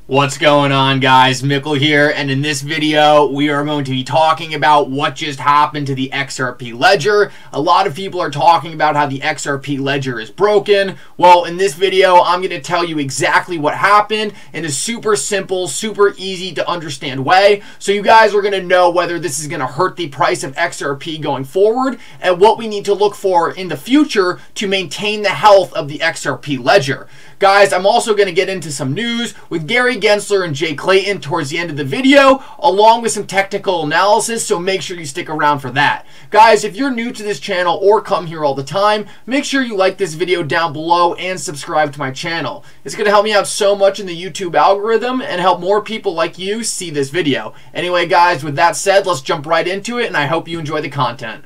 What's going on, guys? Mickle here, and in this video we are going to be talking about what just happened to the XRP ledger. A lot of people are talking about how the XRP ledger is broken. Well, in this video I'm going to tell you exactly what happened in a super simple, super easy to understand way, so you guys are going to know whether this is going to hurt the price of XRP going forward and what we need to look for in the future to maintain the health of the XRP ledger. Guys, I'm also going to get into some news with Gary Gensler and Jay Clayton towards the end of the video, along with some technical analysis, so make sure you stick around for that. Guys, if you're new to this channel or come here all the time, make sure you like this video down below and subscribe to my channel. It's going to help me out so much in the YouTube algorithm and help more people like you see this video. Anyway, guys, with that said, let's jump right into it, and I hope you enjoy the content.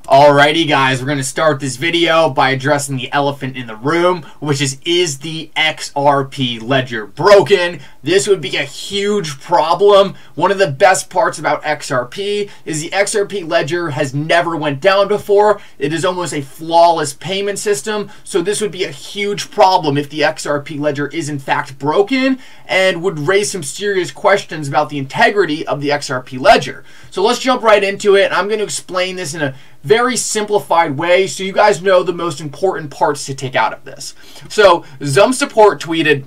Alrighty, guys, we're going to start this video by addressing the elephant in the room, which is the XRP ledger broken? This would be a huge problem. One of the best parts about XRP is the XRP ledger has never went down before. It is almost a flawless payment system, so this would be a huge problem if the XRP ledger is in fact broken and would raise some serious questions about the integrity of the XRP ledger. So let's jump right into it. I'm going to explain this in a very simplified way so you guys know the most important parts to take out of this. So Zum Support tweeted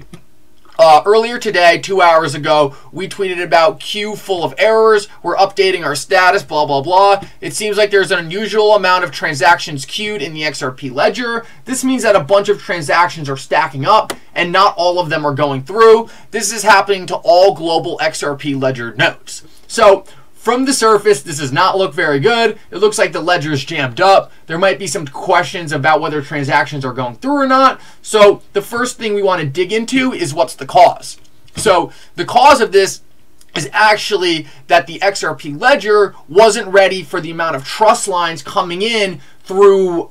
earlier today, 2 hours ago, we tweeted about queue full of errors. We're updating our status, blah, blah, blah. It seems like there's an unusual amount of transactions queued in the XRP ledger. This means that a bunch of transactions are stacking up and not all of them are going through. This is happening to all global XRP ledger nodes. So from the surface, this does not look very good. It looks like the ledger is jammed up. There might be some questions about whether transactions are going through or not. So the first thing we want to dig into is what's the cause. So the cause of this is actually that the XRP ledger wasn't ready for the amount of trust lines coming in through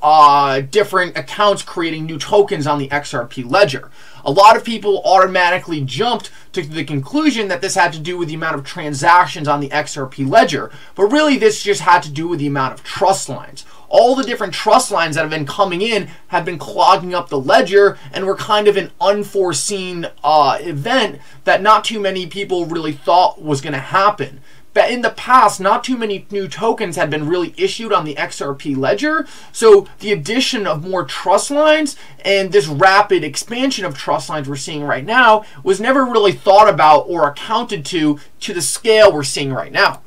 different accounts creating new tokens on the XRP ledger. A lot of people automatically jumped to the conclusion that this had to do with the amount of transactions on the XRP ledger, but really this just had to do with the amount of trust lines. All the different trust lines that have been coming in have been clogging up the ledger and were kind of an unforeseen event that not too many people really thought was going to happen. But in the past, not too many new tokens had been really issued on the XRP ledger, so the addition of more trust lines and this rapid expansion of trust lines we're seeing right now was never really thought about or accounted to the scale we're seeing right now.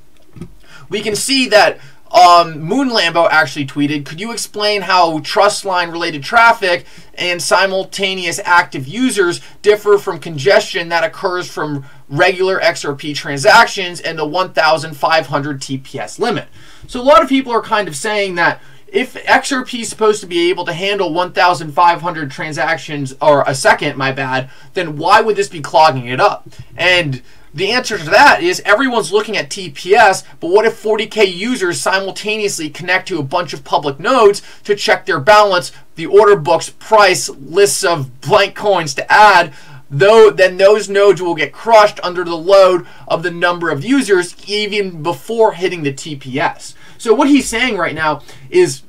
We can see that Moon Lambo actually tweeted, could you explain how trust line related traffic and simultaneous active users differ from congestion that occurs from regular XRP transactions and the 1,500 TPS limit? So a lot of people are kind of saying that if XRP is supposed to be able to handle 1,500 transactions or a second, my bad, then why would this be clogging it up? And the answer to that is everyone's looking at TPS, but what if 40K users simultaneously connect to a bunch of public nodes to check their balance, the order books, price, lists of blank coins to add? Then those nodes will get crushed under the load of the number of users even before hitting the TPS. So what he's saying right now is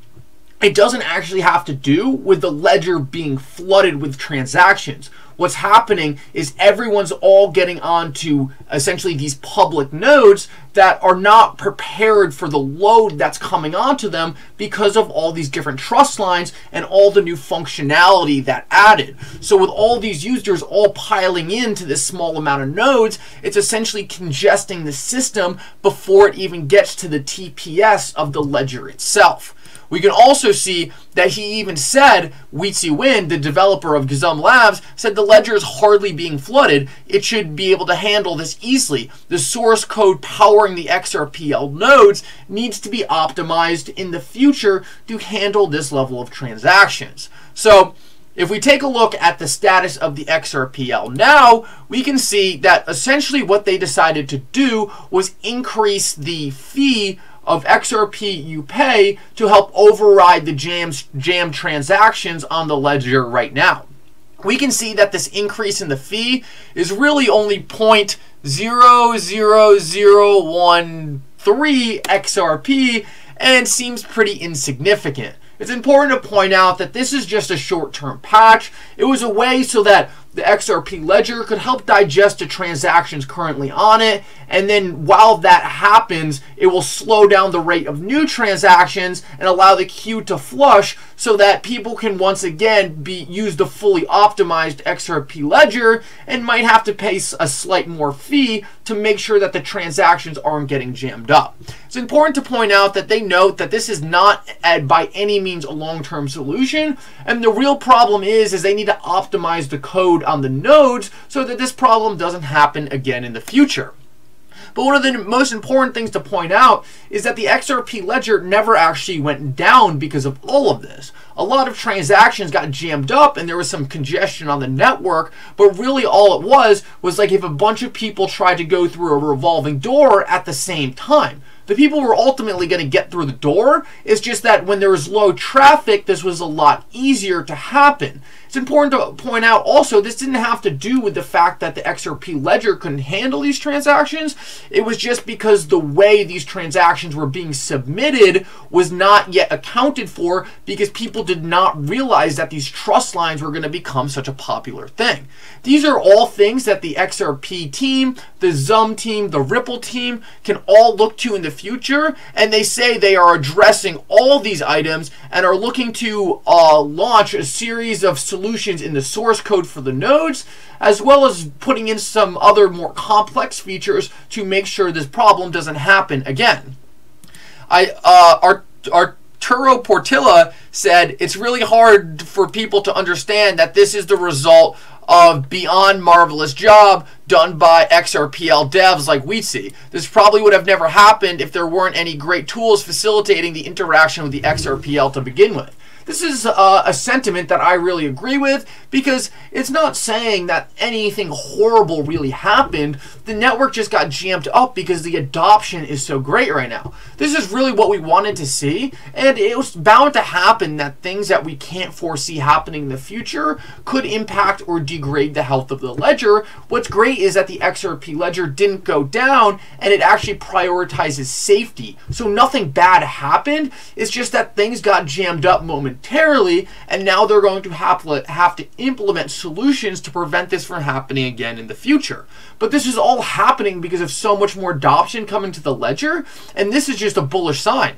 it doesn't actually have to do with the ledger being flooded with transactions. What's happening is everyone's all getting onto essentially these public nodes that are not prepared for the load that's coming onto them because of all these different trust lines and all the new functionality that added. So with all these users all piling into this small amount of nodes, it's essentially congesting the system before it even gets to the TPS of the ledger itself. We can also see that he even said, Weezy Win, the developer of Gazum Labs, said the ledger is hardly being flooded. It should be able to handle this easily. The source code powering the XRPL nodes needs to be optimized in the future to handle this level of transactions. So if we take a look at the status of the XRPL now, we can see that essentially what they decided to do was increase the fee of XRP you pay to help override the jam transactions on the ledger right now. We can see that this increase in the fee is really only 0.00013 XRP and seems pretty insignificant. It's important to point out that this is just a short-term patch. It was a way so that the XRP ledger could help digest the transactions currently on it, and then while that happens, it will slow down the rate of new transactions and allow the queue to flush so that people can once again use the fully optimized XRP ledger and might have to pay a slight more fee to make sure that the transactions aren't getting jammed up. It's important to point out that they note that this is not by any means a long-term solution, and the real problem is they need to optimize the code on the nodes so that this problem doesn't happen again in the future. But one of the most important things to point out is that the XRP ledger never actually went down because of all of this. A lot of transactions got jammed up and there was some congestion on the network, but really all it was like if a bunch of people tried to go through a revolving door at the same time. The people were ultimately going to get through the door. It's just that when there was low traffic, this was a lot easier to happen. It's important to point out also this didn't have to do with the fact that the XRP ledger couldn't handle these transactions. It was just because the way these transactions were being submitted was not yet accounted for because people did not realize that these trust lines were going to become such a popular thing. These are all things that the XRP team, the Zum team, the Ripple team can all look to in the future, and they say they are addressing all these items and are looking to launch a series of solutions in the source code for the nodes, as well as putting in some other more complex features to make sure this problem doesn't happen again. Arturo Portilla said it's really hard for people to understand that this is the result of beyond marvelous job done by XRPL devs like we see. This probably would have never happened if there weren't any great tools facilitating the interaction with the XRPL to begin with. This is a sentiment that I really agree with because it's not saying that anything horrible really happened. The network just got jammed up because the adoption is so great right now. This is really what we wanted to see, and it was bound to happen that things that we can't foresee happening in the future could impact or degrade the health of the ledger. What's great is that the XRP ledger didn't go down and it actually prioritizes safety. So nothing bad happened. It's just that things got jammed up momentarily, and now they're going to have to implement solutions to prevent this from happening again in the future. But this is all happening because of so much more adoption coming to the ledger, and this is just a bullish sign.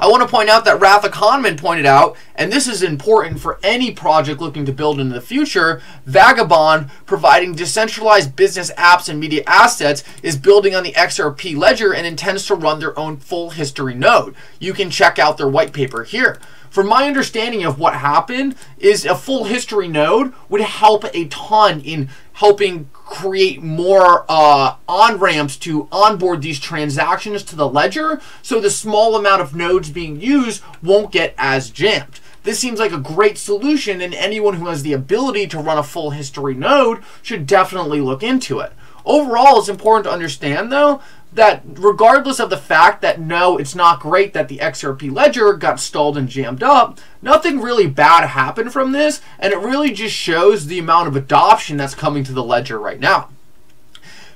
I want to point out that Ratha Kahneman pointed out, and this is important for any project looking to build into the future, Vagabond, providing decentralized business apps and media assets, is building on the XRP ledger and intends to run their own full history node. You can check out their white paper here. From my understanding of what happened is a full history node would help a ton in helping create more on-ramps to onboard these transactions to the ledger, so the small amount of nodes being used won't get as jammed. This seems like a great solution, and anyone who has the ability to run a full history node should definitely look into it. Overall, it's important to understand, though, that regardless of the fact that no, it's not great that the XRP ledger got stalled and jammed up, nothing really bad happened from this, and it really just shows the amount of adoption that's coming to the ledger right now.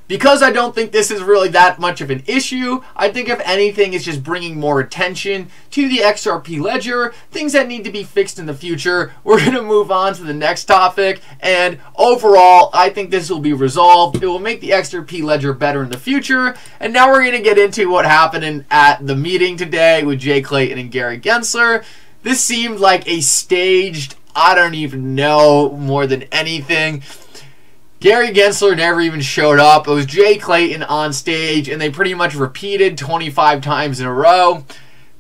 Because I don't think this is really that much of an issue, I think if anything it's just bringing more attention to the XRP ledger, things that need to be fixed in the future. We're going to move on to the next topic, and overall I think this will be resolved. It will make the XRP ledger better in the future. And now we're going to get into what happened at the meeting today with Jay Clayton and Gary Gensler. This seemed like a staged, I don't even know, more than anything. Gary Gensler never even showed up. It was Jay Clayton on stage, and they pretty much repeated 25 times in a row.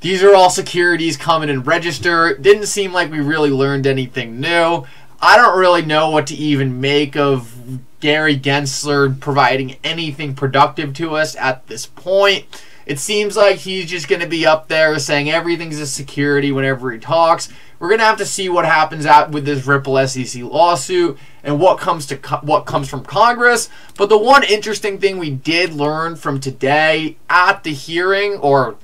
These are all securities come in and register. Didn't seem like we really learned anything new. I don't really know what to even make of Gary Gensler providing anything productive to us at this point. It seems like he's just going to be up there saying everything's a security whenever he talks. We're going to have to see what happens out with this Ripple SEC lawsuit and what comes from Congress. But the one interesting thing we did learn from today at the hearing, or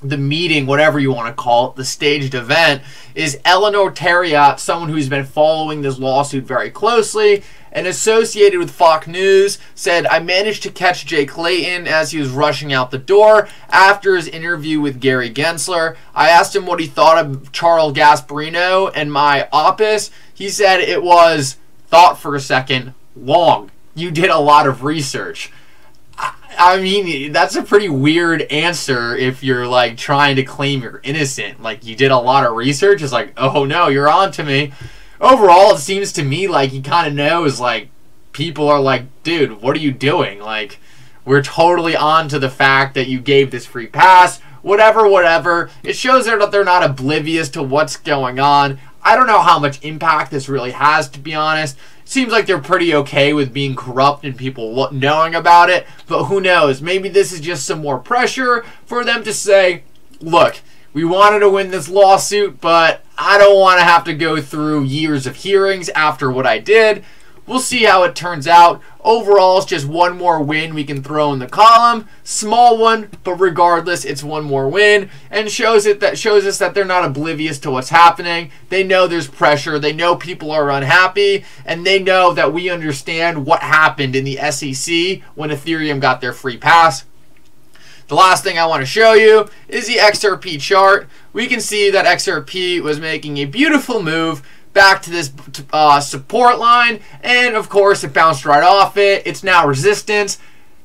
the meeting, whatever you want to call it, the staged event, is Eleanor Terriot, someone who's been following this lawsuit very closely, and associated with Fox News said, "I managed to catch Jay Clayton as he was rushing out the door after his interview with Gary Gensler. I asked him what he thought of Charles Gasparino and my opus. He said it was, thought for a second, long. You did a lot of research." I mean, that's a pretty weird answer if you're like trying to claim you're innocent. Like, you did a lot of research. It's like, oh no, you're on to me. Overall, it seems to me like he kind of knows, like, people are like, dude, what are you doing? Like, we're totally on to the fact that you gave this free pass. Whatever. It shows that they're not oblivious to what's going on. I don't know how much impact this really has, to be honest. Seems like they're pretty okay with being corrupt and people knowing about it, but who knows? Maybe this is just some more pressure for them to say, look, we wanted to win this lawsuit, but I don't want to have to go through years of hearings after what I did. We'll see how it turns out. Overall, it's just one more win we can throw in the column. Small one, but regardless, it's one more win, and shows us that they're not oblivious to what's happening. They know there's pressure. They know people are unhappy, and they know that we understand what happened in the SEC when Ethereum got their free pass. The last thing I want to show you is the XRP chart. We can see that XRP was making a beautiful move back to this support line, and of course it bounced right off it. It's now resistance.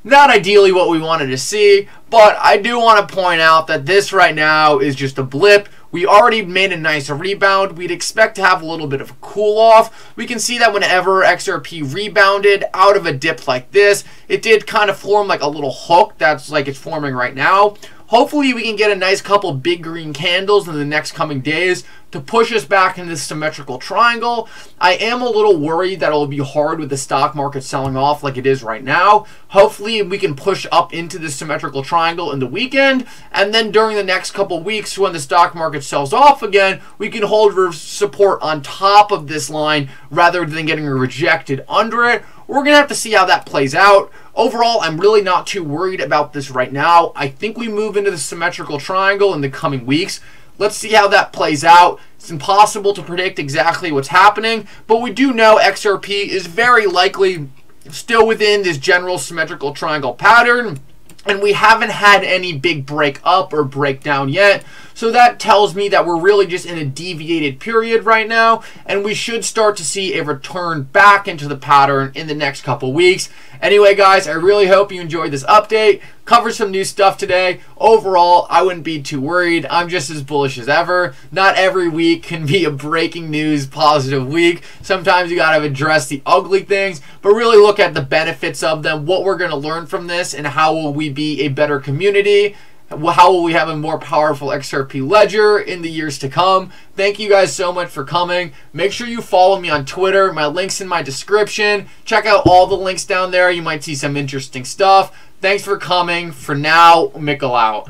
Not ideally what we wanted to see, but I do want to point out that this right now is just a blip. We already made a nice rebound. We'd expect to have a little bit of a cool off. We can see that whenever XRP rebounded out of a dip like this, it did kind of form like a little hook that's like it's forming right now. Hopefully we can get a nice couple big green candles in the next coming days to push us back in this symmetrical triangle. I am a little worried that it'll be hard with the stock market selling off like it is right now. Hopefully we can push up into this symmetrical triangle in the weekend, and then during the next couple weeks when the stock market sells off again, we can hold support on top of this line rather than getting rejected under it. We're going to have to see how that plays out. Overall, I'm really not too worried about this right now. I think we move into the symmetrical triangle in the coming weeks. Let's see how that plays out. It's impossible to predict exactly what's happening, but we do know XRP is very likely still within this general symmetrical triangle pattern, and we haven't had any big break up or breakdown yet. So that tells me that we're really just in a deviated period right now, and we should start to see a return back into the pattern in the next couple weeks. Anyway, guys, I really hope you enjoyed this update. Covered some new stuff today. Overall, I wouldn't be too worried. I'm just as bullish as ever. Not every week can be a breaking news positive week. Sometimes you gotta address the ugly things, but really look at the benefits of them, what we're gonna learn from this, and how will we be a better community. How will we have a more powerful XRP ledger in the years to come? Thank you guys so much for coming. Make sure you follow me on Twitter. My link's in my description. Check out all the links down there. You might see some interesting stuff. Thanks for coming. For now, Mickle out.